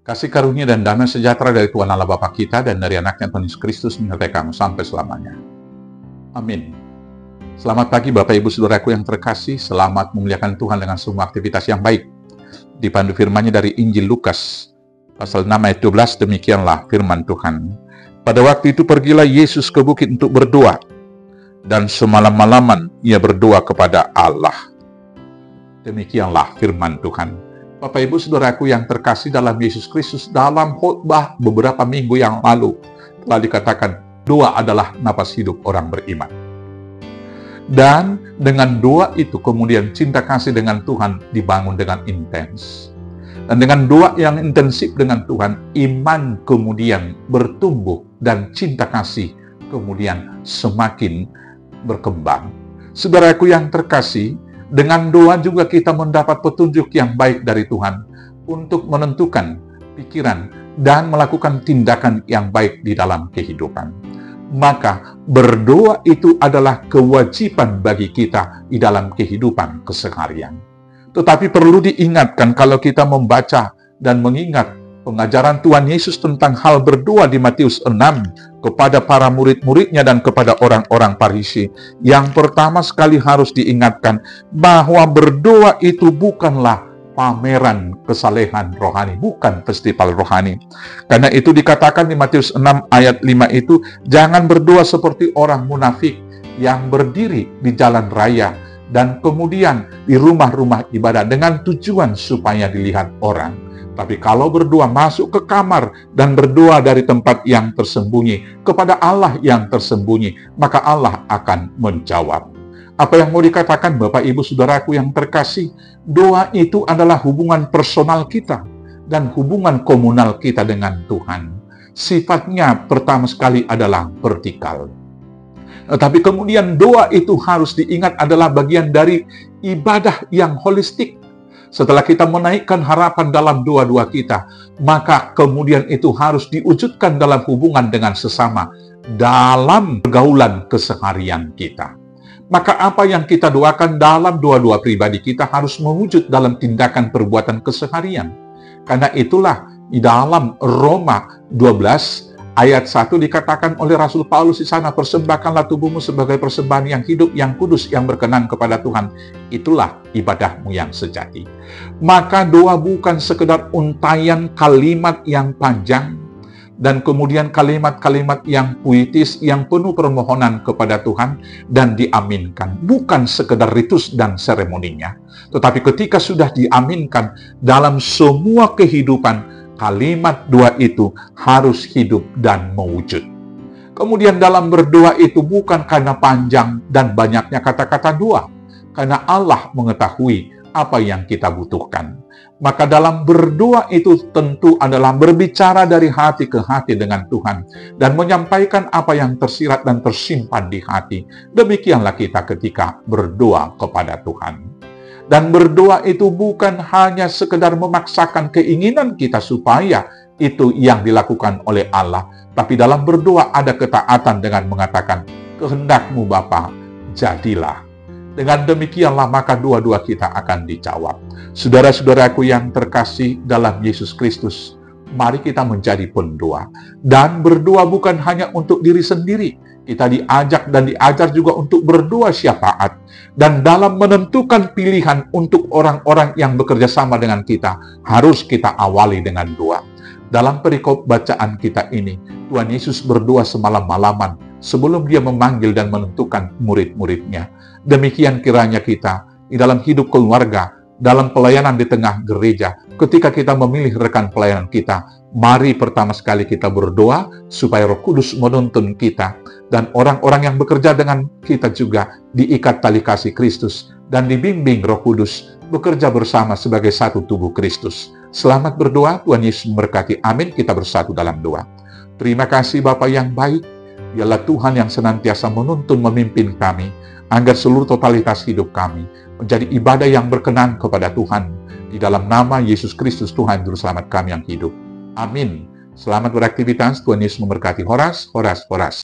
Kasih karunia dan damai sejahtera dari Tuhan Allah Bapa kita dan dari anaknya Tuhan Yesus Kristus menyertai kamu sampai selamanya. Amin. Selamat pagi Bapak Ibu Saudaraku yang terkasih. Selamat memuliakan Tuhan dengan semua aktivitas yang baik. Dipandu firman-Nya dari Injil Lukas pasal 6 ayat 12, demikianlah firman Tuhan. Pada waktu itu pergilah Yesus ke bukit untuk berdoa, dan semalam-malaman ia berdoa kepada Allah. Demikianlah firman Tuhan. Bapak Ibu Saudaraku yang terkasih dalam Yesus Kristus, dalam khotbah beberapa minggu yang lalu telah dikatakan doa adalah napas hidup orang beriman. Dan dengan doa itu kemudian cinta kasih dengan Tuhan dibangun dengan intens. Dan dengan doa yang intensif dengan Tuhan, iman kemudian bertumbuh dan cinta kasih kemudian semakin berkembang. Saudaraku yang terkasih, dengan doa juga kita mendapat petunjuk yang baik dari Tuhan untuk menentukan pikiran dan melakukan tindakan yang baik di dalam kehidupan. Maka berdoa itu adalah kewajiban bagi kita di dalam kehidupan keseharian. Tetapi perlu diingatkan kalau kita membaca dan mengingat pengajaran Tuhan Yesus tentang hal berdoa di Matius 6 kepada para murid-muridnya dan kepada orang-orang Farisi. Yang pertama sekali harus diingatkan bahwa berdoa itu bukanlah pameran kesalehan rohani, bukan festival rohani. Karena itu dikatakan di Matius 6 ayat 5 itu, jangan berdoa seperti orang munafik yang berdiri di jalan raya dan kemudian di rumah-rumah ibadah dengan tujuan supaya dilihat orang. Tapi kalau berdoa masuk ke kamar dan berdoa dari tempat yang tersembunyi kepada Allah yang tersembunyi, maka Allah akan menjawab. Apa yang mau dikatakan Bapak Ibu Saudaraku yang terkasih, doa itu adalah hubungan personal kita dan hubungan komunal kita dengan Tuhan. Sifatnya pertama sekali adalah vertikal. Tetapi kemudian doa itu harus diingat adalah bagian dari ibadah yang holistik. Setelah kita menaikkan harapan dalam doa-doa kita, maka kemudian itu harus diwujudkan dalam hubungan dengan sesama, dalam pergaulan keseharian kita. Maka apa yang kita doakan dalam doa-doa pribadi kita harus mewujud dalam tindakan perbuatan keseharian. Karena itulah di dalam Roma 12 ayat 1 dikatakan oleh Rasul Paulus di sana, persembahkanlah tubuhmu sebagai persembahan yang hidup, yang kudus, yang berkenan kepada Tuhan. Itulah ibadahmu yang sejati. Maka doa bukan sekedar untaian kalimat yang panjang dan kemudian kalimat-kalimat yang puitis yang penuh permohonan kepada Tuhan dan diaminkan. Bukan sekedar ritus dan seremoninya. Tetapi ketika sudah diaminkan dalam semua kehidupan, kalimat doa itu harus hidup dan mewujud. Kemudian dalam berdoa itu bukan karena panjang dan banyaknya kata-kata doa, karena Allah mengetahui apa yang kita butuhkan. Maka dalam berdoa itu tentu adalah berbicara dari hati ke hati dengan Tuhan dan menyampaikan apa yang tersirat dan tersimpan di hati. Demikianlah kita ketika berdoa kepada Tuhan. Dan berdoa itu bukan hanya sekedar memaksakan keinginan kita supaya itu yang dilakukan oleh Allah. Tapi dalam berdoa ada ketaatan dengan mengatakan, kehendak-Mu Bapa, jadilah. Dengan demikianlah maka doa-doa kita akan dijawab. Saudara-saudaraku yang terkasih dalam Yesus Kristus, mari kita menjadi pendoa. Dan berdoa bukan hanya untuk diri sendiri. Kita diajak dan diajar juga untuk berdoa syafaat. Dan dalam menentukan pilihan untuk orang-orang yang bekerja sama dengan kita, harus kita awali dengan doa. Dalam perikop bacaan kita ini, Tuhan Yesus berdoa semalam-malaman sebelum dia memanggil dan menentukan murid-muridnya. Demikian kiranya kita di dalam hidup keluarga, dalam pelayanan di tengah gereja, ketika kita memilih rekan pelayanan kita, mari pertama sekali kita berdoa supaya Roh Kudus menuntun kita dan orang-orang yang bekerja dengan kita juga diikat tali kasih Kristus dan dibimbing Roh Kudus bekerja bersama sebagai satu tubuh Kristus. Selamat berdoa, Tuhan Yesus memberkati. Amin. Kita bersatu dalam doa. Terima kasih Bapa yang baik. Dialah Tuhan yang senantiasa menuntun memimpin kami agar seluruh totalitas hidup kami menjadi ibadah yang berkenan kepada Tuhan. Di dalam nama Yesus Kristus Tuhan Juru Selamat kami yang hidup. Amin. Selamat beraktivitas. Tuhan Yesus memberkati. Horas, horas, horas.